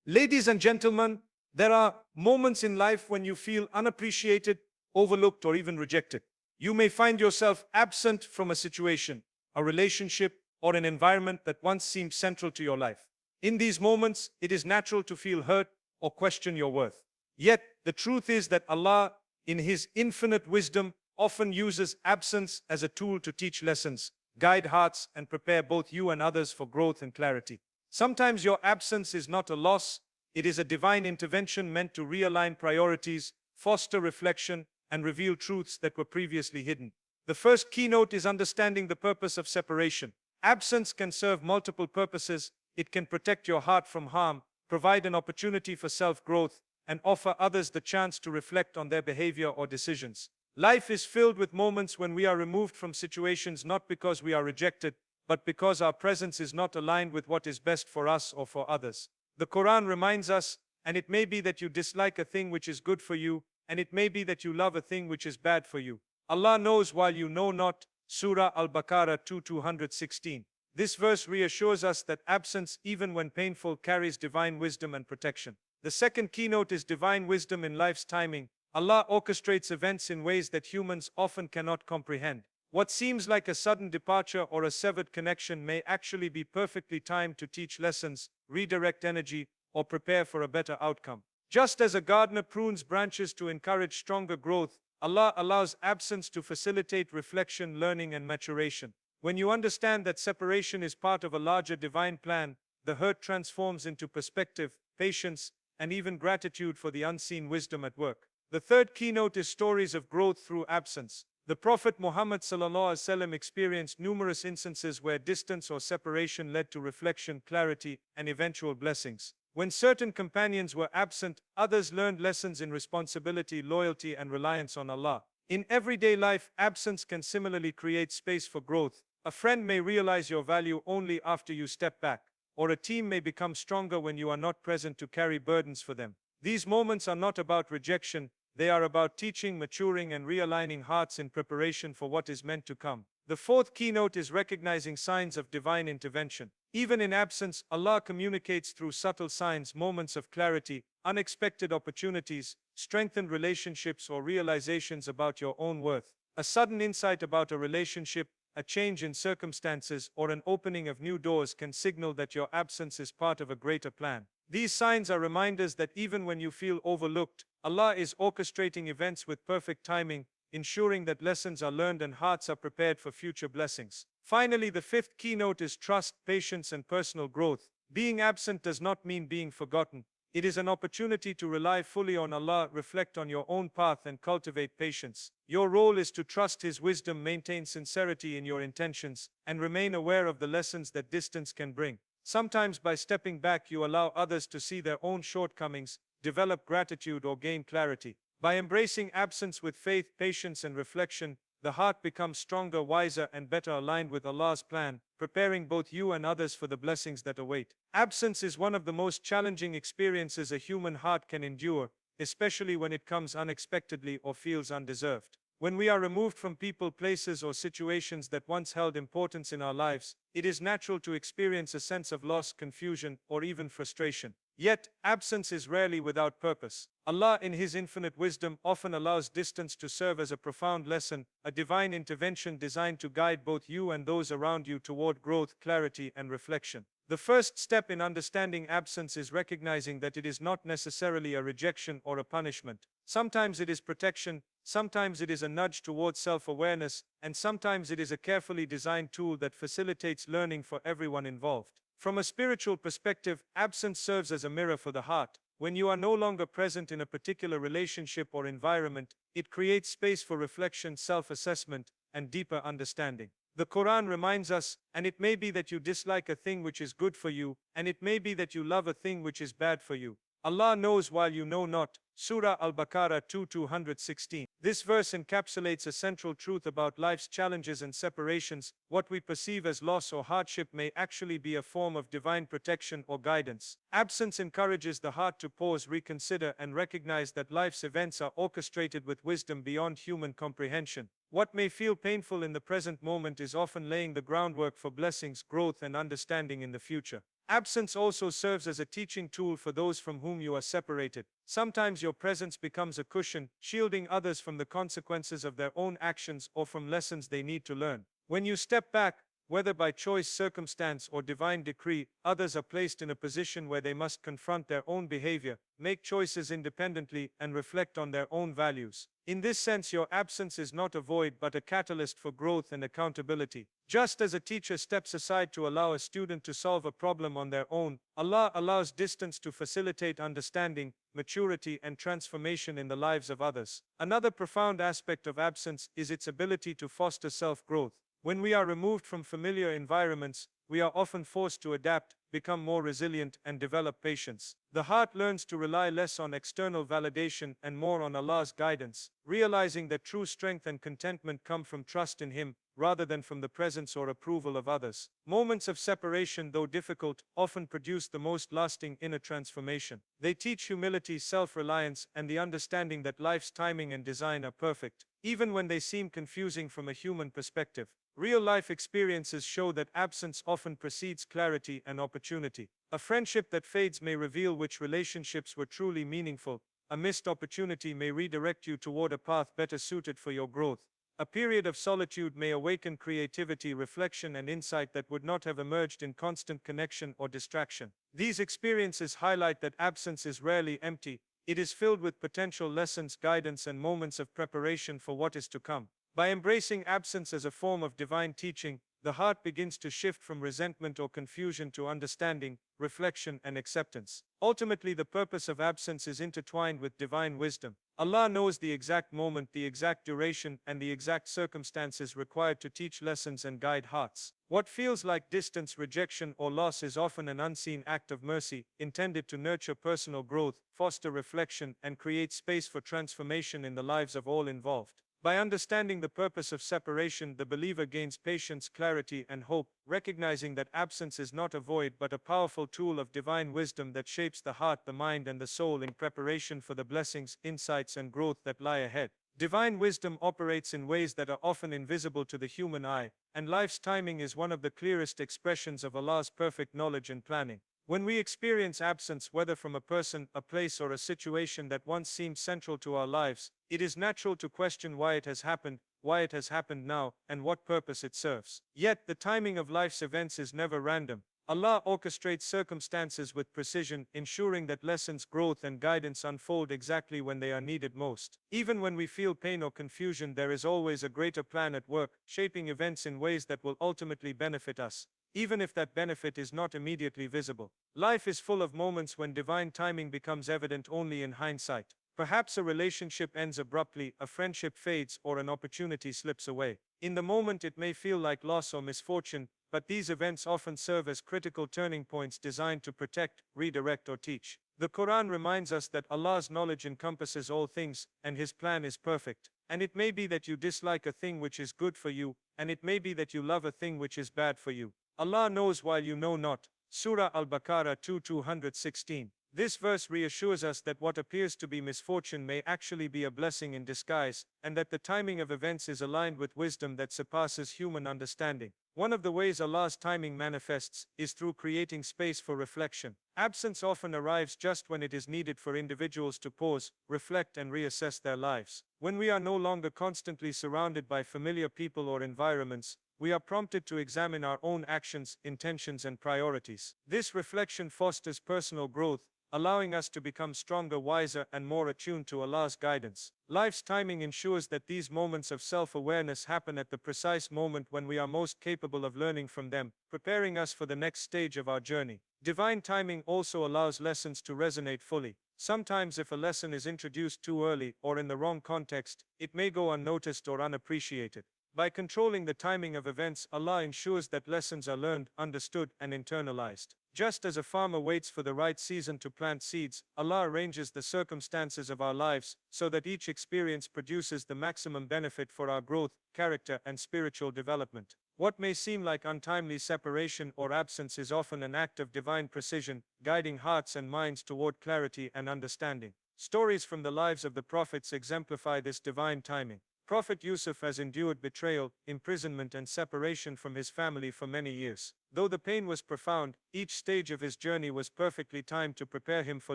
Ladies and gentlemen, there are moments in life when you feel unappreciated, overlooked, or even rejected. You may find yourself absent from a situation, a relationship, or an environment that once seemed central to your life. In these moments, it is natural to feel hurt or question your worth. Yet, the truth is that Allah, in His infinite wisdom, often uses absence as a tool to teach lessons, guide hearts, and prepare both you and others for growth and clarity. Sometimes your absence is not a loss, it is a divine intervention meant to realign priorities, foster reflection, and reveal truths that were previously hidden. The first keynote is understanding the purpose of separation. Absence can serve multiple purposes. It can protect your heart from harm, provide an opportunity for self-growth, and offer others the chance to reflect on their behavior or decisions. Life is filled with moments when we are removed from situations not because we are rejected, but because our presence is not aligned with what is best for us or for others. The Quran reminds us, and it may be that you dislike a thing which is good for you, and it may be that you love a thing which is bad for you. Allah knows while you know not. Surah Al-Baqarah 2:216. This verse reassures us that absence, even when painful, carries divine wisdom and protection. The second keynote is divine wisdom in life's timing. Allah orchestrates events in ways that humans often cannot comprehend. What seems like a sudden departure or a severed connection may actually be perfectly timed to teach lessons, redirect energy, or prepare for a better outcome. Just as a gardener prunes branches to encourage stronger growth, Allah allows absence to facilitate reflection, learning, and maturation. When you understand that separation is part of a larger divine plan, the hurt transforms into perspective, patience, and even gratitude for the unseen wisdom at work. The third keynote is stories of growth through absence. The Prophet Muhammad ﷺ experienced numerous instances where distance or separation led to reflection, clarity, and eventual blessings. When certain companions were absent, others learned lessons in responsibility, loyalty, and reliance on Allah. In everyday life, absence can similarly create space for growth. A friend may realize your value only after you step back, or a team may become stronger when you are not present to carry burdens for them. These moments are not about rejection. They are about teaching, maturing, and realigning hearts in preparation for what is meant to come. The fourth keynote is recognizing signs of divine intervention. Even in absence, Allah communicates through subtle signs, moments of clarity, unexpected opportunities, strengthened relationships, or realizations about your own worth. A sudden insight about a relationship, a change in circumstances, or an opening of new doors can signal that your absence is part of a greater plan. These signs are reminders that even when you feel overlooked, Allah is orchestrating events with perfect timing, ensuring that lessons are learned and hearts are prepared for future blessings. Finally, the fifth keynote is trust, patience, and personal growth. Being absent does not mean being forgotten. It is an opportunity to rely fully on Allah, reflect on your own path, and cultivate patience. Your role is to trust His wisdom, maintain sincerity in your intentions, and remain aware of the lessons that distance can bring. Sometimes by stepping back, you allow others to see their own shortcomings, develop gratitude, or gain clarity. By embracing absence with faith, patience, and reflection, the heart becomes stronger, wiser, and better aligned with Allah's plan, preparing both you and others for the blessings that await. Absence is one of the most challenging experiences a human heart can endure, especially when it comes unexpectedly or feels undeserved. When we are removed from people, places, or situations that once held importance in our lives, it is natural to experience a sense of loss, confusion, or even frustration. Yet, absence is rarely without purpose. Allah, in His infinite wisdom, often allows distance to serve as a profound lesson, a divine intervention designed to guide both you and those around you toward growth, clarity, and reflection. The first step in understanding absence is recognizing that it is not necessarily a rejection or a punishment. Sometimes it is protection, sometimes it is a nudge towards self-awareness, and sometimes it is a carefully designed tool that facilitates learning for everyone involved. From a spiritual perspective, absence serves as a mirror for the heart. When you are no longer present in a particular relationship or environment, it creates space for reflection, self-assessment, and deeper understanding. The Quran reminds us, and it may be that you dislike a thing which is good for you, and it may be that you love a thing which is bad for you. Allah knows while you know not. Surah Al-Baqarah 2:216. This verse encapsulates a central truth about life's challenges and separations. What we perceive as loss or hardship may actually be a form of divine protection or guidance. Absence encourages the heart to pause, reconsider, and recognize that life's events are orchestrated with wisdom beyond human comprehension. What may feel painful in the present moment is often laying the groundwork for blessings, growth, and understanding in the future. Absence also serves as a teaching tool for those from whom you are separated. Sometimes your presence becomes a cushion, shielding others from the consequences of their own actions or from lessons they need to learn. When you step back, whether by choice, circumstance, or divine decree, others are placed in a position where they must confront their own behavior, make choices independently, and reflect on their own values. In this sense, your absence is not a void but a catalyst for growth and accountability. Just as a teacher steps aside to allow a student to solve a problem on their own, Allah allows distance to facilitate understanding, maturity, and transformation in the lives of others. Another profound aspect of absence is its ability to foster self-growth. When we are removed from familiar environments, we are often forced to adapt, become more resilient, and develop patience. The heart learns to rely less on external validation and more on Allah's guidance, realizing that true strength and contentment come from trust in Him, rather than from the presence or approval of others. Moments of separation, though difficult, often produce the most lasting inner transformation. They teach humility, self-reliance, and the understanding that life's timing and design are perfect, even when they seem confusing from a human perspective. Real-life experiences show that absence often precedes clarity and opportunity. A friendship that fades may reveal which relationships were truly meaningful. A missed opportunity may redirect you toward a path better suited for your growth. A period of solitude may awaken creativity, reflection, and insight that would not have emerged in constant connection or distraction. These experiences highlight that absence is rarely empty. It is filled with potential lessons, guidance, and moments of preparation for what is to come. By embracing absence as a form of divine teaching, the heart begins to shift from resentment or confusion to understanding, reflection, and acceptance. Ultimately, the purpose of absence is intertwined with divine wisdom. Allah knows the exact moment, the exact duration, and the exact circumstances required to teach lessons and guide hearts. What feels like distance, rejection, or loss is often an unseen act of mercy, intended to nurture personal growth, foster reflection, and create space for transformation in the lives of all involved. By understanding the purpose of separation, the believer gains patience, clarity, and hope, recognizing that absence is not a void but a powerful tool of divine wisdom that shapes the heart, the mind, and the soul in preparation for the blessings, insights, and growth that lie ahead. Divine wisdom operates in ways that are often invisible to the human eye, and life's timing is one of the clearest expressions of Allah's perfect knowledge and planning. When we experience absence, whether from a person, a place, or a situation that once seemed central to our lives, it is natural to question why it has happened, why it has happened now, and what purpose it serves. Yet, the timing of life's events is never random. Allah orchestrates circumstances with precision, ensuring that lessons, growth, and guidance unfold exactly when they are needed most. Even when we feel pain or confusion, there is always a greater plan at work, shaping events in ways that will ultimately benefit us, even if that benefit is not immediately visible. Life is full of moments when divine timing becomes evident only in hindsight. Perhaps a relationship ends abruptly, a friendship fades, or an opportunity slips away. In the moment, it may feel like loss or misfortune, but these events often serve as critical turning points designed to protect, redirect, or teach. The Quran reminds us that Allah's knowledge encompasses all things, and His plan is perfect. And it may be that you dislike a thing which is good for you, and it may be that you love a thing which is bad for you. Allah knows while you know not. Surah Al-Baqarah 2:216. This verse reassures us that what appears to be misfortune may actually be a blessing in disguise, and that the timing of events is aligned with wisdom that surpasses human understanding. One of the ways Allah's timing manifests is through creating space for reflection. Absence often arrives just when it is needed for individuals to pause, reflect, and reassess their lives. When we are no longer constantly surrounded by familiar people or environments, we are prompted to examine our own actions, intentions, and priorities. This reflection fosters personal growth, allowing us to become stronger, wiser, and more attuned to Allah's guidance. Life's timing ensures that these moments of self-awareness happen at the precise moment when we are most capable of learning from them, preparing us for the next stage of our journey. Divine timing also allows lessons to resonate fully. Sometimes, if a lesson is introduced too early or in the wrong context, it may go unnoticed or unappreciated. By controlling the timing of events, Allah ensures that lessons are learned, understood, and internalized. Just as a farmer waits for the right season to plant seeds, Allah arranges the circumstances of our lives so that each experience produces the maximum benefit for our growth, character, and spiritual development. What may seem like untimely separation or absence is often an act of divine precision, guiding hearts and minds toward clarity and understanding. Stories from the lives of the prophets exemplify this divine timing. Prophet Yusuf has endured betrayal, imprisonment, and separation from his family for many years. Though the pain was profound, each stage of his journey was perfectly timed to prepare him for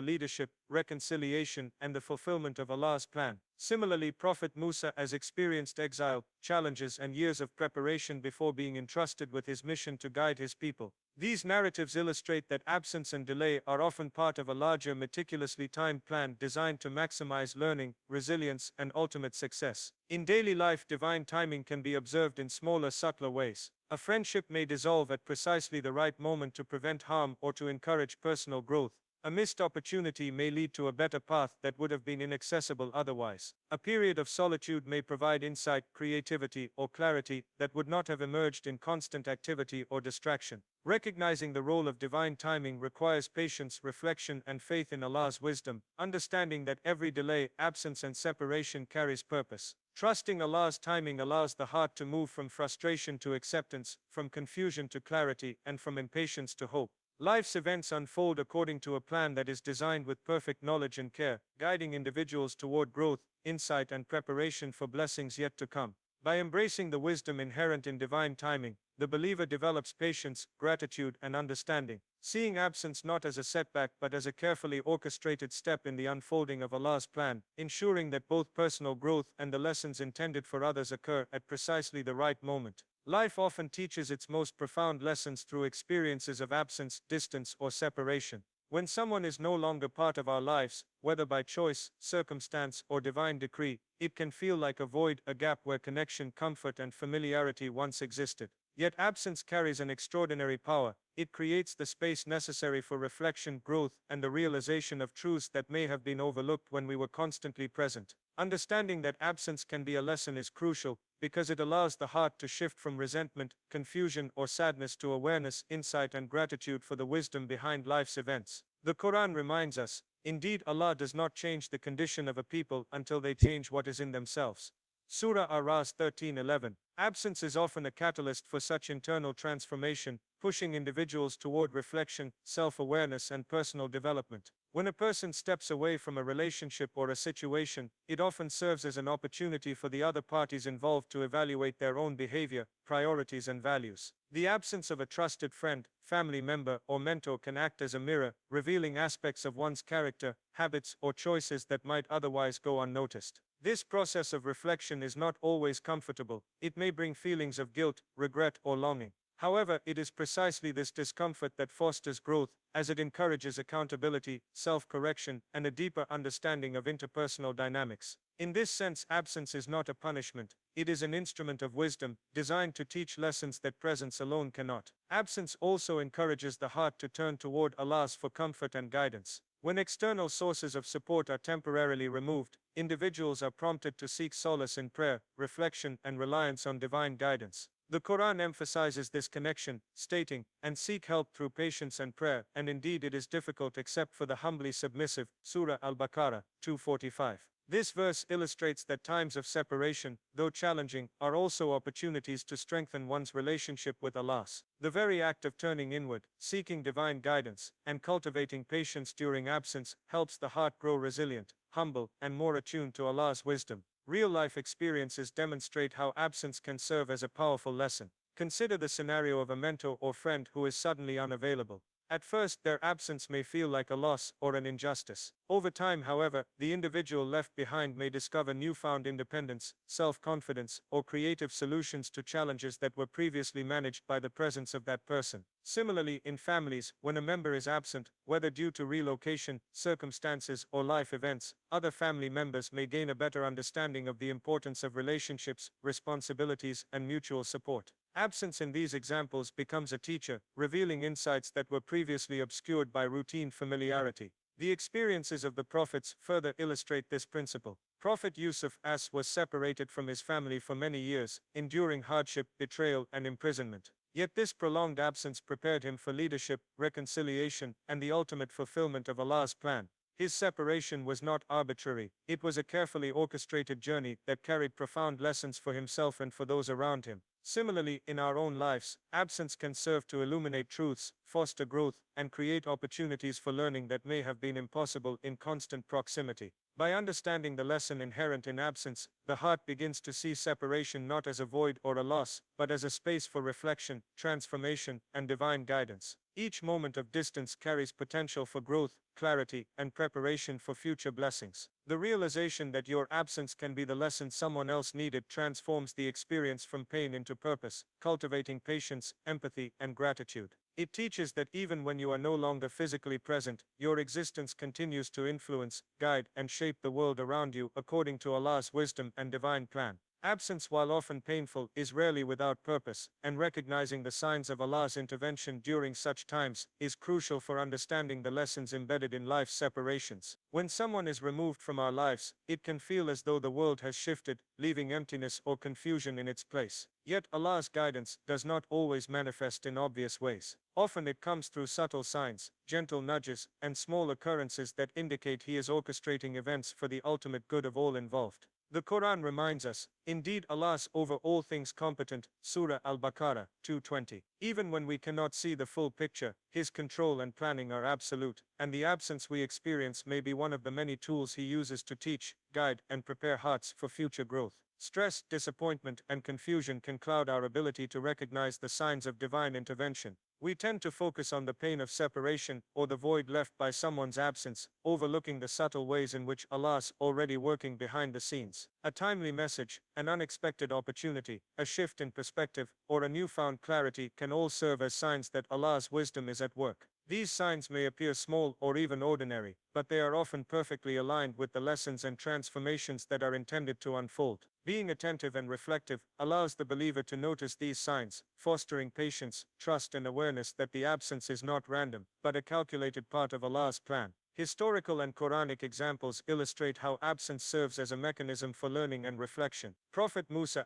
leadership, reconciliation, and the fulfillment of Allah's plan. Similarly, Prophet Musa has experienced exile, challenges, and years of preparation before being entrusted with his mission to guide his people. These narratives illustrate that absence and delay are often part of a larger, meticulously timed plan designed to maximize learning, resilience, and ultimate success. In daily life, divine timing can be observed in smaller, subtler ways. A friendship may dissolve at precisely the right moment to prevent harm or to encourage personal growth. A missed opportunity may lead to a better path that would have been inaccessible otherwise. A period of solitude may provide insight, creativity, or clarity that would not have emerged in constant activity or distraction. Recognizing the role of divine timing requires patience, reflection, and faith in Allah's wisdom, understanding that every delay, absence, and separation carries purpose. Trusting Allah's timing allows the heart to move from frustration to acceptance, from confusion to clarity, and from impatience to hope. Life's events unfold according to a plan that is designed with perfect knowledge and care, guiding individuals toward growth, insight, and preparation for blessings yet to come. By embracing the wisdom inherent in divine timing, the believer develops patience, gratitude, and understanding, seeing absence not as a setback but as a carefully orchestrated step in the unfolding of Allah's plan, ensuring that both personal growth and the lessons intended for others occur at precisely the right moment. Life often teaches its most profound lessons through experiences of absence, distance, or separation. When someone is no longer part of our lives, whether by choice, circumstance, or divine decree, it can feel like a void, a gap where connection, comfort, and familiarity once existed. Yet absence carries an extraordinary power. It creates the space necessary for reflection, growth, and the realization of truths that may have been overlooked when we were constantly present. Understanding that absence can be a lesson is crucial, because it allows the heart to shift from resentment, confusion, or sadness to awareness, insight, and gratitude for the wisdom behind life's events. The Quran reminds us, indeed, Allah does not change the condition of a people until they change what is in themselves. Surah Ar-Ras 13:11. Absence is often a catalyst for such internal transformation, pushing individuals toward reflection, self-awareness, and personal development. When a person steps away from a relationship or a situation, it often serves as an opportunity for the other parties involved to evaluate their own behavior, priorities, and values. The absence of a trusted friend, family member, or mentor can act as a mirror, revealing aspects of one's character, habits, or choices that might otherwise go unnoticed. This process of reflection is not always comfortable. It may bring feelings of guilt, regret, or longing. However, it is precisely this discomfort that fosters growth, as it encourages accountability, self-correction, and a deeper understanding of interpersonal dynamics. In this sense, absence is not a punishment. It is an instrument of wisdom, designed to teach lessons that presence alone cannot. Absence also encourages the heart to turn toward Allah for comfort and guidance. When external sources of support are temporarily removed, individuals are prompted to seek solace in prayer, reflection, and reliance on divine guidance. The Quran emphasizes this connection, stating, "And seek help through patience and prayer, and indeed it is difficult except for the humbly submissive." Surah Al-Baqarah 245. This verse illustrates that times of separation, though challenging, are also opportunities to strengthen one's relationship with Allah. The very act of turning inward, seeking divine guidance, and cultivating patience during absence helps the heart grow resilient, humble, and more attuned to Allah's wisdom. Real-life experiences demonstrate how absence can serve as a powerful lesson. Consider the scenario of a mentor or friend who is suddenly unavailable. At first, their absence may feel like a loss or an injustice. Over time, however, the individual left behind may discover newfound independence, self-confidence, or creative solutions to challenges that were previously managed by the presence of that person. Similarly, in families, when a member is absent, whether due to relocation, circumstances, or life events, other family members may gain a better understanding of the importance of relationships, responsibilities, and mutual support. Absence in these examples becomes a teacher, revealing insights that were previously obscured by routine familiarity. The experiences of the prophets further illustrate this principle. Prophet Yusuf was separated from his family for many years, enduring hardship, betrayal, and imprisonment. Yet this prolonged absence prepared him for leadership, reconciliation, and the ultimate fulfillment of Allah's plan. His separation was not arbitrary. It was a carefully orchestrated journey that carried profound lessons for himself and for those around him. Similarly, in our own lives, absence can serve to illuminate truths, foster growth, and create opportunities for learning that may have been impossible in constant proximity. By understanding the lesson inherent in absence, the heart begins to see separation not as a void or a loss, but as a space for reflection, transformation, and divine guidance. Each moment of distance carries potential for growth, clarity, and preparation for future blessings. The realization that your absence can be the lesson someone else needed transforms the experience from pain into purpose, cultivating patience, empathy, and gratitude. It teaches that even when you are no longer physically present, your existence continues to influence, guide, and shape the world around you according to Allah's wisdom and divine plan. Absence, while often painful, is rarely without purpose, and recognizing the signs of Allah's intervention during such times is crucial for understanding the lessons embedded in life's separations. When someone is removed from our lives, it can feel as though the world has shifted, leaving emptiness or confusion in its place. Yet Allah's guidance does not always manifest in obvious ways. Often it comes through subtle signs, gentle nudges, and small occurrences that indicate He is orchestrating events for the ultimate good of all involved. The Quran reminds us, indeed Allah is over all things competent, Surah Al-Baqarah 2:20. Even when we cannot see the full picture, His control and planning are absolute, and the absence we experience may be one of the many tools He uses to teach, guide, and prepare hearts for future growth. Stress, disappointment, and confusion can cloud our ability to recognize the signs of divine intervention. We tend to focus on the pain of separation or the void left by someone's absence, overlooking the subtle ways in which Allah is already working behind the scenes. A timely message, an unexpected opportunity, a shift in perspective, or a newfound clarity can all serve as signs that Allah's wisdom is at work. These signs may appear small or even ordinary, but they are often perfectly aligned with the lessons and transformations that are intended to unfold. Being attentive and reflective allows the believer to notice these signs, fostering patience, trust, and awareness that the absence is not random, but a calculated part of Allah's plan. Historical and Quranic examples illustrate how absence serves as a mechanism for learning and reflection. Prophet Musa,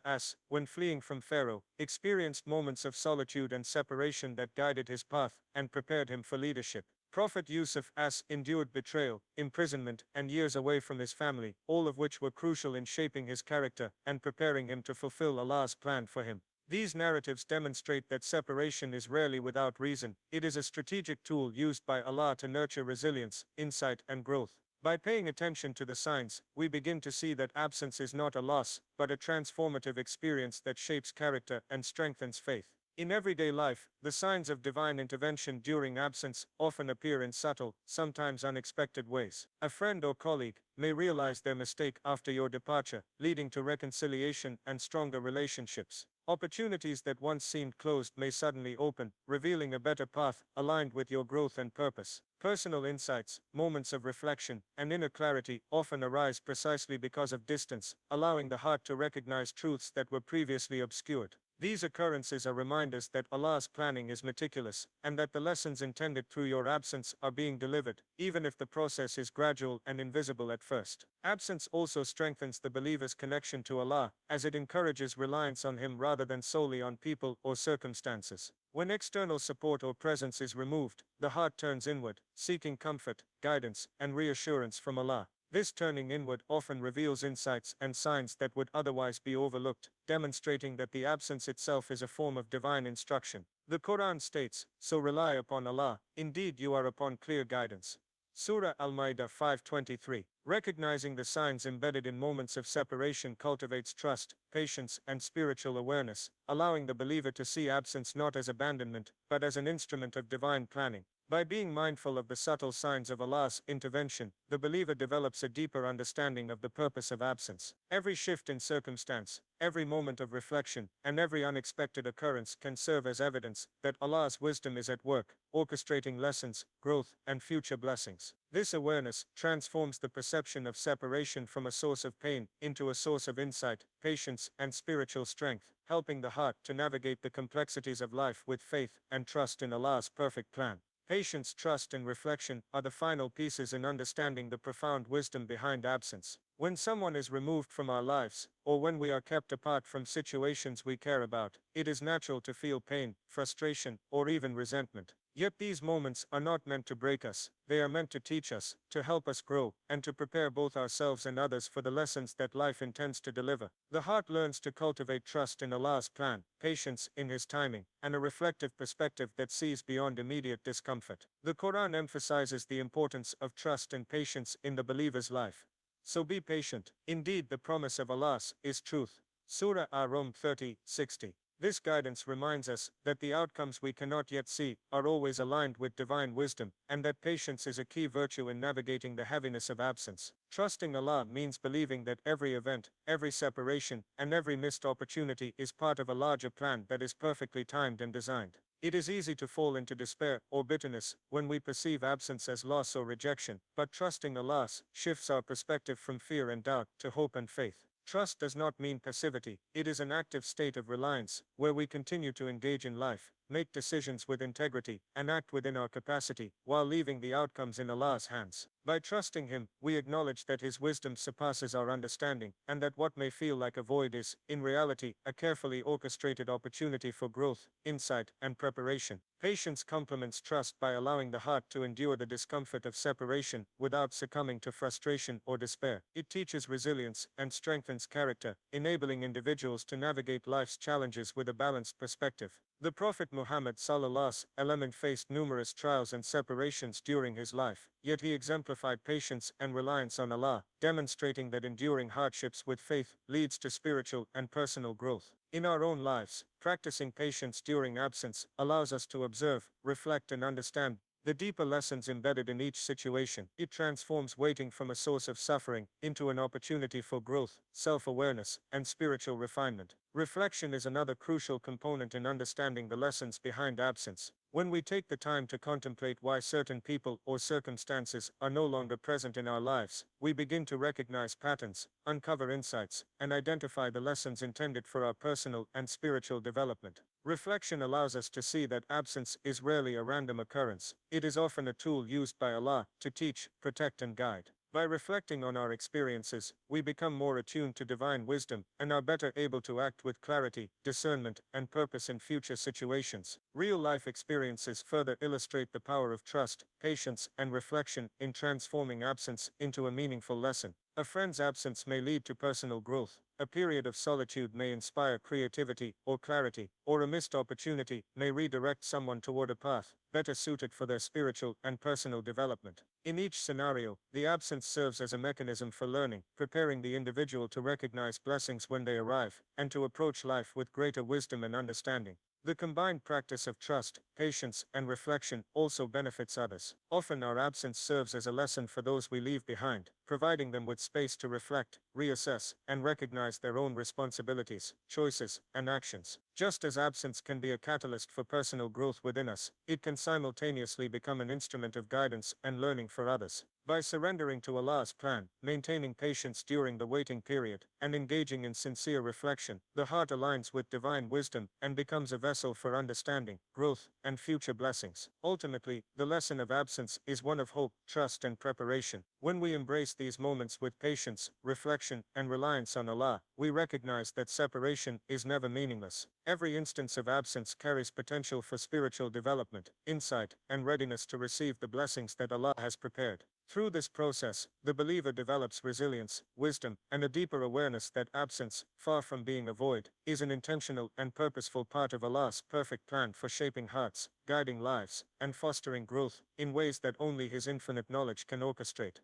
when fleeing from Pharaoh, experienced moments of solitude and separation that guided his path and prepared him for leadership. Prophet Yusuf, endured betrayal, imprisonment, and years away from his family, all of which were crucial in shaping his character and preparing him to fulfill Allah's plan for him. These narratives demonstrate that separation is rarely without reason. It is a strategic tool used by Allah to nurture resilience, insight, and growth. By paying attention to the signs, we begin to see that absence is not a loss, but a transformative experience that shapes character and strengthens faith. In everyday life, the signs of divine intervention during absence often appear in subtle, sometimes unexpected ways. A friend or colleague may realize their mistake after your departure, leading to reconciliation and stronger relationships. Opportunities that once seemed closed may suddenly open, revealing a better path aligned with your growth and purpose. Personal insights, moments of reflection, and inner clarity often arise precisely because of distance, allowing the heart to recognize truths that were previously obscured. These occurrences are reminders that Allah's planning is meticulous, and that the lessons intended through your absence are being delivered, even if the process is gradual and invisible at first. Absence also strengthens the believer's connection to Allah, as it encourages reliance on Him rather than solely on people or circumstances. When external support or presence is removed, the heart turns inward, seeking comfort, guidance, and reassurance from Allah. This turning inward often reveals insights and signs that would otherwise be overlooked, demonstrating that the absence itself is a form of divine instruction. The Quran states, "So rely upon Allah, indeed you are upon clear guidance." Surah Al-Ma'idah 5:23. Recognizing the signs embedded in moments of separation cultivates trust, patience, and spiritual awareness, allowing the believer to see absence not as abandonment, but as an instrument of divine planning. By being mindful of the subtle signs of Allah's intervention, the believer develops a deeper understanding of the purpose of absence. Every shift in circumstance, every moment of reflection, and every unexpected occurrence can serve as evidence that Allah's wisdom is at work, orchestrating lessons, growth, and future blessings. This awareness transforms the perception of separation from a source of pain into a source of insight, patience, and spiritual strength, helping the heart to navigate the complexities of life with faith and trust in Allah's perfect plan. Patience, trust, and reflection are the final pieces in understanding the profound wisdom behind absence. When someone is removed from our lives, or when we are kept apart from situations we care about, it is natural to feel pain, frustration, or even resentment. Yet these moments are not meant to break us, they are meant to teach us, to help us grow, and to prepare both ourselves and others for the lessons that life intends to deliver. The heart learns to cultivate trust in Allah's plan, patience in His timing, and a reflective perspective that sees beyond immediate discomfort. The Quran emphasizes the importance of trust and patience in the believer's life. So be patient. Indeed, the promise of Allah is truth. Surah Ar-Rum 30:60. This guidance reminds us that the outcomes we cannot yet see are always aligned with divine wisdom, and that patience is a key virtue in navigating the heaviness of absence. Trusting Allah means believing that every event, every separation, and every missed opportunity is part of a larger plan that is perfectly timed and designed. It is easy to fall into despair or bitterness when we perceive absence as loss or rejection, but trusting Allah shifts our perspective from fear and doubt to hope and faith. Trust does not mean passivity, it is an active state of reliance, where we continue to engage in life, make decisions with integrity, and act within our capacity, while leaving the outcomes in Allah's hands. By trusting Him, we acknowledge that His wisdom surpasses our understanding, and that what may feel like a void is, in reality, a carefully orchestrated opportunity for growth, insight, and preparation. Patience complements trust by allowing the heart to endure the discomfort of separation without succumbing to frustration or despair. It teaches resilience and strengthens character, enabling individuals to navigate life's challenges with a balanced perspective. The Prophet Muhammad sallallahu alaihi wasallam faced numerous trials and separations during his life, yet he exemplified patience and reliance on Allah, demonstrating that enduring hardships with faith leads to spiritual and personal growth. In our own lives, practicing patience during absence allows us to observe, reflect, and understand the deeper lessons embedded in each situation. It transforms waiting from a source of suffering into an opportunity for growth, self-awareness, and spiritual refinement. Reflection is another crucial component in understanding the lessons behind absence. When we take the time to contemplate why certain people or circumstances are no longer present in our lives, we begin to recognize patterns, uncover insights, and identify the lessons intended for our personal and spiritual development. Reflection allows us to see that absence is rarely a random occurrence. It is often a tool used by Allah to teach, protect, and guide. By reflecting on our experiences, we become more attuned to divine wisdom and are better able to act with clarity, discernment, and purpose in future situations. Real-life experiences further illustrate the power of trust, patience, and reflection in transforming absence into a meaningful lesson. A friend's absence may lead to personal growth. A period of solitude may inspire creativity or clarity, or a missed opportunity may redirect someone toward a path better suited for their spiritual and personal development. In each scenario, the absence serves as a mechanism for learning, preparing the individual to recognize blessings when they arrive, and to approach life with greater wisdom and understanding. The combined practice of trust, patience, and reflection also benefits others. Often our absence serves as a lesson for those we leave behind, providing them with space to reflect, reassess, and recognize their own responsibilities, choices, and actions. Just as absence can be a catalyst for personal growth within us, it can simultaneously become an instrument of guidance and learning for others. By surrendering to Allah's plan, maintaining patience during the waiting period, and engaging in sincere reflection, the heart aligns with divine wisdom and becomes a vessel for understanding, growth, and future blessings. Ultimately, the lesson of absence is one of hope, trust, and preparation. When we embrace these moments with patience, reflection, and reliance on Allah, we recognize that separation is never meaningless. Every instance of absence carries potential for spiritual development, insight, and readiness to receive the blessings that Allah has prepared. Through this process, the believer develops resilience, wisdom, and a deeper awareness that absence, far from being a void, is an intentional and purposeful part of Allah's perfect plan for shaping hearts, guiding lives, and fostering growth in ways that only His infinite knowledge can orchestrate.